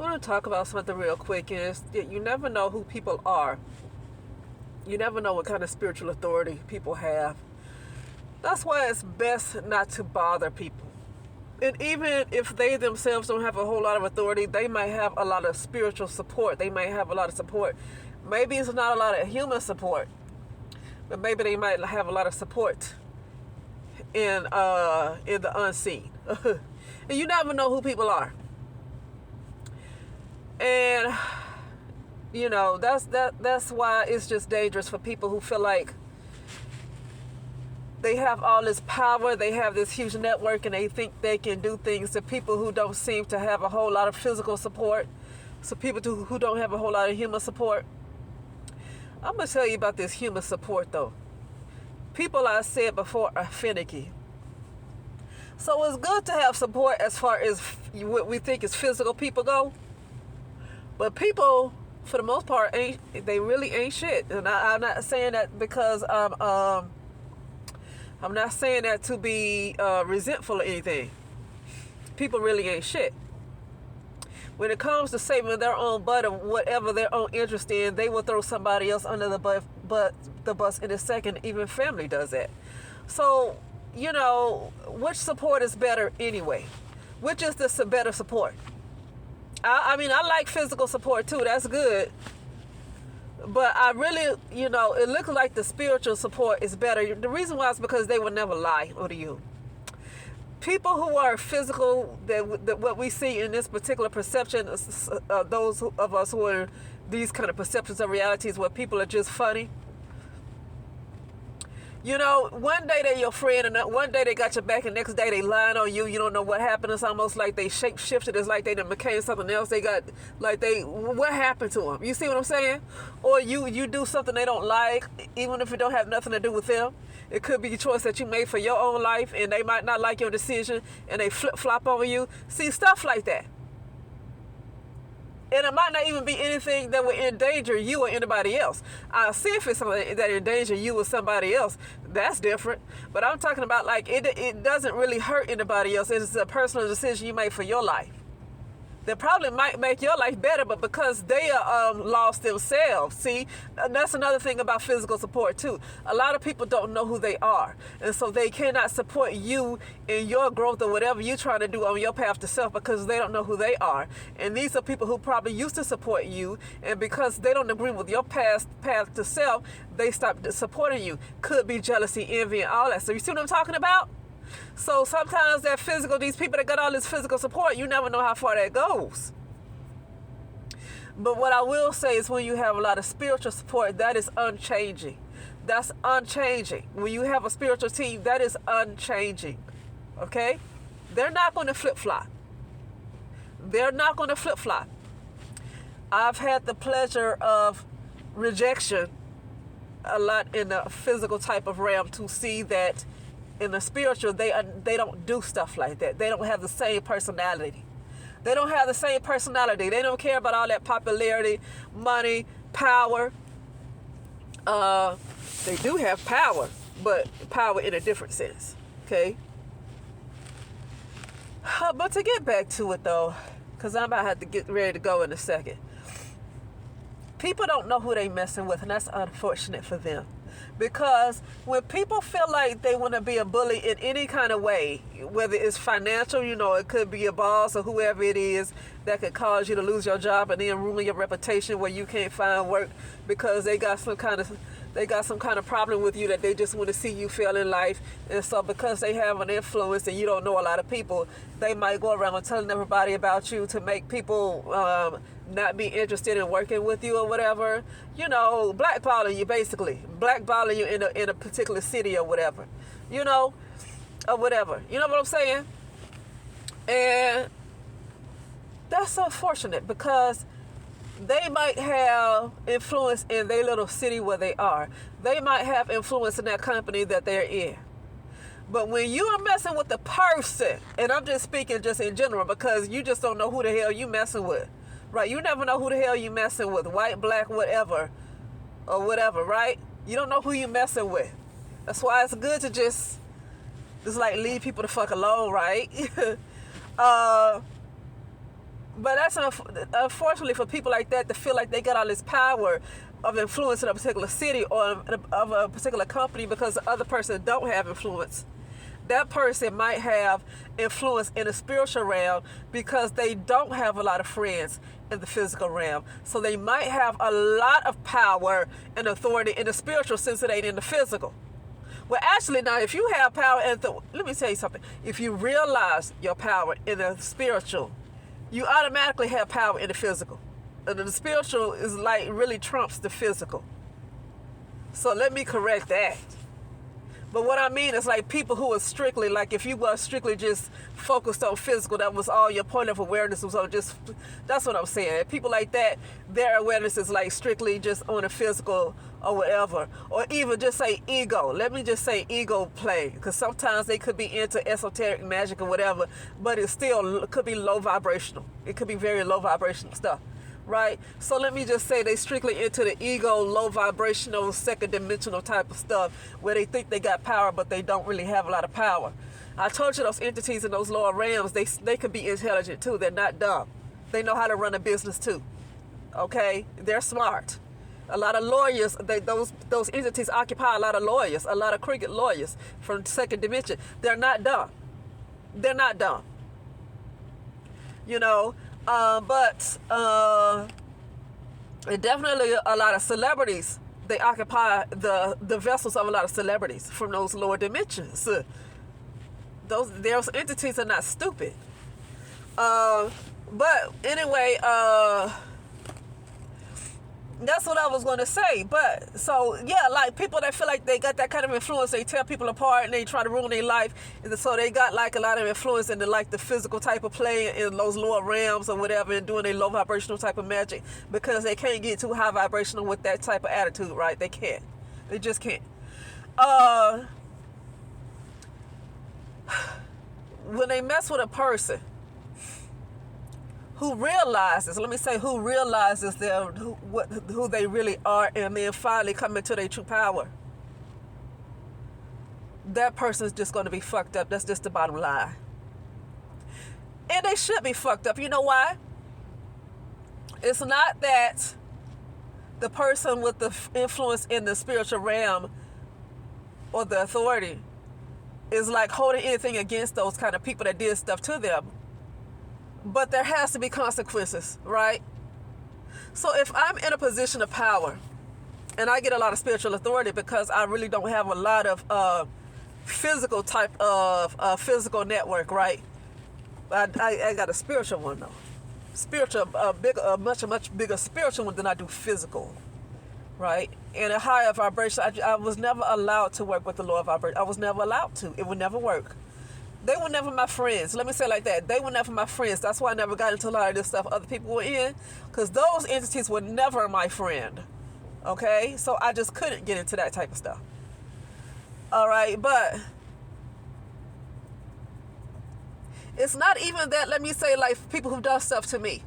I want to talk about something real quick, and it's that you never know who people are. You never know what kind of spiritual authority people have. That's why it's best not to bother people. And even if they themselves don't have a whole lot of authority, they might have a lot of spiritual support. They might have a lot of support. Maybe it's not a lot of human support, but maybe they might have a lot of support in the unseen. And you never know who people are. And that's why it's just dangerous for people who feel like they have all this power, they have this huge network, and they think they can do things to people who don't seem to have a whole lot of physical support, so people who don't have a whole lot of human support. I'm going to tell you about this human support, though. People, I said before, are finicky. So it's good to have support as far as what we think is physical people go. But people, for the most part, they really ain't shit. And I'm not saying that because I'm not saying that to be resentful or anything. People really ain't shit. When it comes to saving their own butt or whatever their own interest in, they will throw somebody else under the bus in a second. Even family does that. So, which support is better anyway? Which is the better support? I mean, I like physical support too. That's good. But I really, it looks like the spiritual support is better. The reason why is because they will never lie to you. People who are physical, that what we see in this particular perception, those of us who are these kind of perceptions of realities where people are just funny. One day they're your friend, and one day they got your back, and next day they lying on you. You don't know what happened. It's almost like they shape shifted. It's like they done became something else. What happened to them? You see what I'm saying? Or you do something they don't like, even if it don't have nothing to do with them. It could be a choice that you made for your own life, and they might not like your decision, and they flip-flop on you. See, stuff like that. And it might not even be anything that would endanger you or anybody else. I'll see if it's something that endanger you or somebody else. That's different. But I'm talking about it doesn't really hurt anybody else. It's a personal decision you made for your life. That probably might make your life better, but because they are lost themselves. See, that's another thing about physical support too. A lot of people don't know who they are, and so they cannot support you in your growth or whatever you're trying to do on your path to self because they don't know who they are. And these are people who probably used to support you, and because they don't agree with your path to self, they stop supporting you. Could be jealousy, envy, and all that. So you see what I'm talking about? So sometimes these people that got all this physical support, you never know how far that goes. But what I will say is when you have a lot of spiritual support, that is unchanging. That's unchanging. When you have a spiritual team, that is unchanging. Okay? They're not going to flip-flop. They're not going to flip-flop. I've had the pleasure of rejection a lot in the physical type of realm to see that in the spiritual, they don't do stuff like that. They don't have the same personality. They don't have the same personality. They don't care about all that popularity, money, power. They do have power, but power in a different sense. Okay? But to get back to it, though, because I'm about to have to get ready to go in a second. People don't know who they messing with, and that's unfortunate for them. Because when people feel like they want to be a bully in any kind of way, whether it's financial, it could be your boss or whoever it is that could cause you to lose your job and then ruin your reputation where you can't find work because they got some kind of problem with you that they just want to see you fail in life. And so because they have an influence and you don't know a lot of people, they might go around telling everybody about you to make people not be interested in working with you or whatever. Blackballing you basically. Blackballing you in a particular city or whatever. Or whatever. You know what I'm saying? And that's unfortunate because they might have influence in their little city where they are. They might have influence in that company that they're in. But when you are messing with the person, and I'm just speaking just in general because you just don't know who the hell you messing with, right? You never know who the hell you messing with, white, black, whatever, or whatever, right? You don't know who you messing with. That's why it's good to just leave people the fuck alone, right? But that's unfortunately for people like that to feel like they got all this power of influence in a particular city or of a particular company because the other person don't have influence. That person might have influence in the spiritual realm because they don't have a lot of friends in the physical realm. So they might have a lot of power and authority in the spiritual sense that ain't in the physical. Well, actually, now, if you have power, let me tell you something. If you realize your power in the spiritual, you automatically have power in the physical. And the spiritual is like really trumps the physical. So let me correct that. But what I mean is like people who are strictly, like if you were strictly just focused on physical, that was all your point of awareness was on just, that's what I'm saying. People like that, their awareness is like strictly just on the physical or whatever. Or even just say ego. Let me just say ego play. Because sometimes they could be into esoteric magic or whatever, but it still could be low vibrational. It could be very low vibrational stuff. Right? So let me just say they strictly into the ego, low vibrational, second dimensional type of stuff where they think they got power, but they don't really have a lot of power. I told you those entities in those lower realms, they could be intelligent too. They're not dumb. They know how to run a business too. Okay? They're smart. A lot of lawyers, those entities occupy a lot of lawyers, a lot of cricket lawyers from second dimension. They're not dumb. They're not dumb. You know? But definitely a lot of celebrities, they occupy the vessels of a lot of celebrities from those lower dimensions. Those entities are not stupid. But anyway, that's what I was going to say. But so yeah, like people that feel like they got that kind of influence, they tear people apart and they try to ruin their life. And so they got like a lot of influence in the physical type of play in those lower realms or whatever, and doing a low vibrational type of magic because they can't get too high vibrational with that type of attitude, right? They can't. They just can't. When they mess with a person who realizes, let me say, who realizes who they really are, and then finally come into their true power, that person's just going to be fucked up. That's just the bottom line. And they should be fucked up. You know why? It's not that the person with the influence in the spiritual realm or the authority is like holding anything against those kind of people that did stuff to them. But there has to be consequences, right? So if I'm in a position of power and I get a lot of spiritual authority because I really don't have a lot of physical type of physical network, right? I got a spiritual one though. Spiritual, much bigger spiritual one than I do physical, right? And a higher vibration, I was never allowed to work with the lower vibration. I was never allowed to. It would never work. They were never my friends. Let me say it like that. They were never my friends. That's why I never got into a lot of this stuff other people were in, because those entities were never my friend. Okay? So I just couldn't get into that type of stuff. All right? But it's not even that, let me say, like people who've done stuff to me.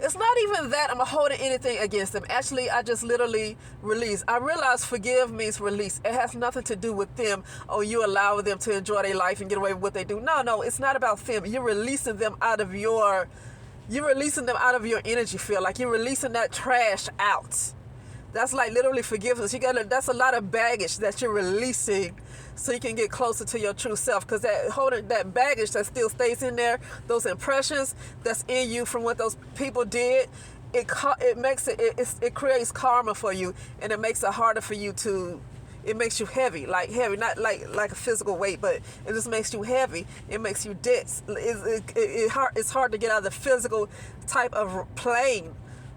It's not even that I'm holding anything against them. Actually, I just literally release. I realize forgive means release. It has nothing to do with them or you allowing them to enjoy their life and get away with what they do. No, it's not about them. You're releasing them out of your energy field. Like you're releasing that trash out. That's like literally forgiveness. That's a lot of baggage that you're releasing so you can get closer to your true self, because that baggage that still stays in there, those impressions that's in you from what those people did, it creates karma for you, and it makes it harder for you to, it makes you heavy, not like a physical weight, but it just makes you heavy. It makes you dense. It's hard to get out of the physical type of plane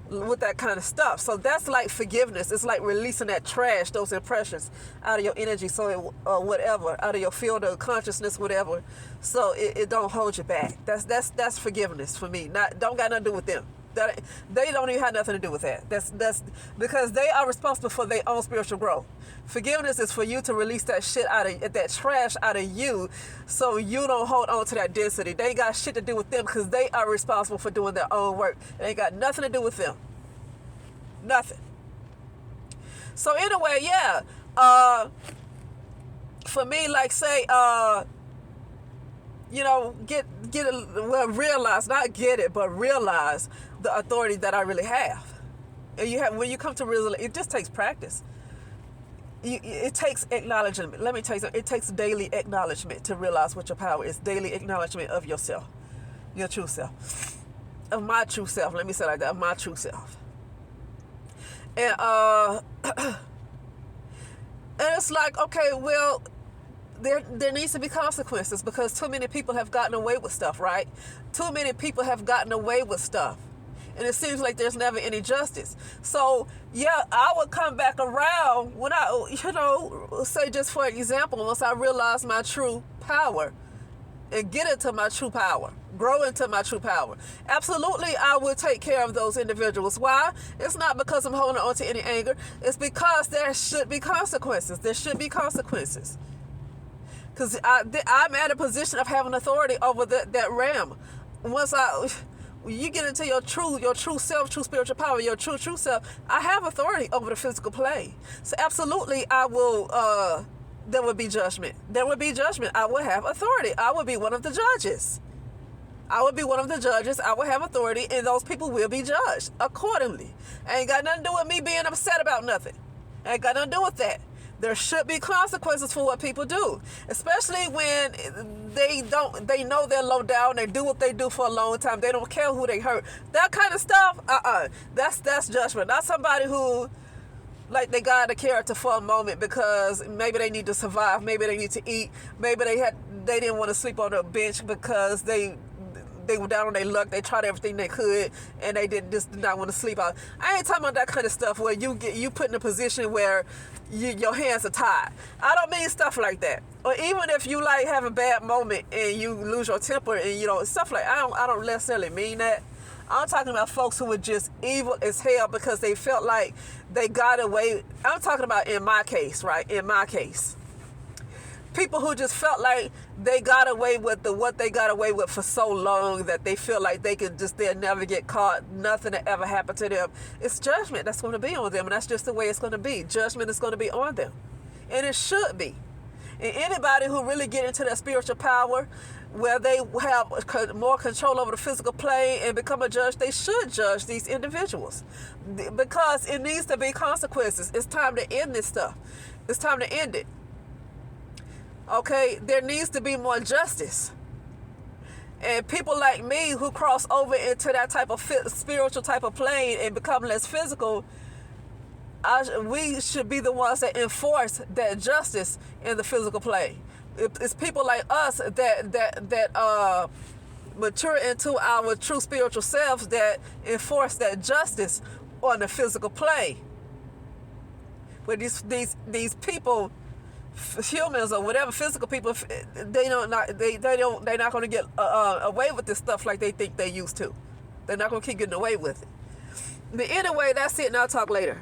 with that kind of stuff. So that's like forgiveness. It's like releasing that trash, those impressions out of your energy, so whatever, out of your field of consciousness, whatever, so it don't hold you back. That's forgiveness for me. Don't got nothing to do with them. They don't even have nothing to do with that. That's because they are responsible for their own spiritual growth. Forgiveness is for you to release that shit that trash out of you, so you don't hold on to that density. They ain't got shit to do with them because they are responsible for doing their own work. It ain't got nothing to do with them. Nothing. So anyway, yeah. For me, like say, realize, not get it, but realize the authority that I really have. And when you come to realize, it just takes practice. It takes acknowledgement. Let me tell you something. It takes daily acknowledgement to realize what your power is. Daily acknowledgement of yourself, your true self, of my true self. Let me say it like that, of my true self. And and it's like, okay, well, there needs to be consequences because too many people have gotten away with stuff, right? Too many people have gotten away with stuff. And it seems like there's never any justice. So, yeah, I would come back around when say just for example, once I realize my true power and get into my true power, grow into my true power. Absolutely, I would take care of those individuals. Why? It's not because I'm holding on to any anger. It's because there should be consequences. There should be consequences. Because I'm at a position of having authority over that realm. When you get into your true self, true spiritual power, your true self, I have authority over the physical plane. So absolutely, I will. There would be judgment. There would be judgment. I would have authority. I would be one of the judges. I would be one of the judges. I would have authority, and those people will be judged accordingly. Ain't got nothing to do with me being upset about nothing. Ain't got nothing to do with that. There should be consequences for what people do, especially when they know they're low down. They do what they do for a long time. They don't care who they hurt. That kind of stuff. That's judgment. Not somebody who, like, they got a character for a moment because maybe they need to survive. Maybe they need to eat. Maybe they didn't want to sleep on a bench because they were down on their luck. They tried everything they could, and they did not want to sleep out. I ain't talking about that kind of stuff where you put in a position where your hands are tied. I don't mean stuff like that. Or even if you like have a bad moment and you lose your temper and stuff like I don't necessarily mean that. I'm talking about folks who were just evil as hell because they felt like they got away. I'm talking about in my case, right? In my case. People who just felt like they got away with what they got away with for so long that they feel like they'll never get caught, nothing will ever happen to them. It's judgment that's going to be on them, and that's just the way it's going to be. Judgment is going to be on them, and it should be. And anybody who really get into that spiritual power, where they have more control over the physical plane and become a judge, they should judge these individuals because it needs to be consequences. It's time to end this stuff. It's time to end it. Okay, there needs to be more justice. And people like me who cross over into that type of spiritual type of plane and become less physical, we should be the ones that enforce that justice in the physical plane. It's people like us that mature into our true spiritual selves that enforce that justice on the physical plane. Where these people, humans or whatever, physical people, they're not going to get away with this stuff like they think they used to. They're not going to keep getting away with it. But anyway, that's it, and I'll talk later.